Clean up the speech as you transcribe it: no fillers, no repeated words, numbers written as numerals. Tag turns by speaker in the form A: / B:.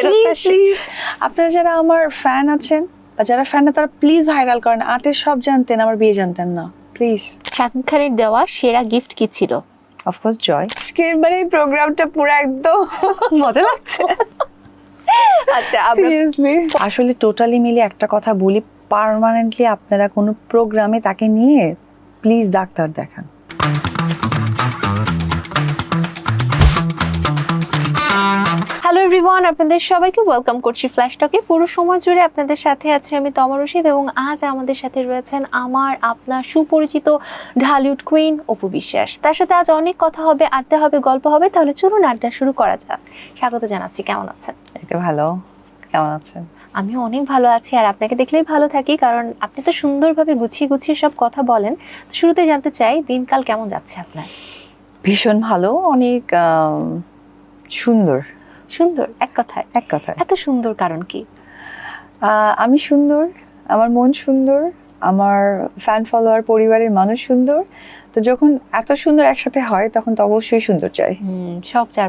A: Please আপনারা যারা আমার ফ্যান আছেন বা যারা ফ্যান না তারা প্লিজ ভাইরাল করেন। আর্টের সব জানতেন, আমার বিয়ে জানতেন না, প্লিজ।
B: শাকিব খানের দেওয়া সেরা গিফট কি ছিল?
A: অফকোর্স জয়। আজকের মানে এই প্রোগ্রামটা পুরো একদম মজা লাগছে।
B: আচ্ছা,
A: সিরিয়াসলি আসলে টোটালি মিলে একটা কথা বলি, পার্মানেন্টলি আপনারা কোনো প্রোগ্রামে তাকে নিয়ে প্লিজ ডাক্তার দেখান।
B: হ্যালো এভরিওয়ান, আপনাদের সবাইকে ওয়েলকাম করছি ফ্ল্যাশ টকে। পুরো সময় জুড়ে আপনাদের সাথে আছি আমি তমা রশিদ, এবং আজ আমাদের সাথে রয়েছেন আমার আপনার সুপরিচিত ঢালিউড কুইন অপু বিশ্বাস। তার সাথে আজ অনেক কথা হবে, আড্ডা হবে, গল্প হবে। তাহলে চলুন আড্ডা শুরু করা যাক। স্বাগত জানাচ্ছি, কেমন আছেন?
A: এই তো ভালো, কেমন আছেন?
B: আমি অনেক ভালো আছি, আর আপনাকে দেখলেই ভালো থাকি, কারণ আপনি তো সুন্দরভাবে গুছিয়ে গুছিয়ে সব কথা বলেন। তো শুরুতে জানতে চাই, দিনকাল কেমন যাচ্ছে আপনার?
A: ভীষণ ভালো, অনেক সুন্দর।
B: সুন্দর? এক কথায়?
A: এক কথায়
B: এত সুন্দর কারণ কি?
A: আমি সুন্দর, আমার মন সুন্দর, আমার ফ্যান ফলোয়ার পরিবারের মানুষ সুন্দর। তো যখন এত সুন্দর একসাথে হয় তখন তো অবশ্যই সুন্দর চাই।
B: সব চার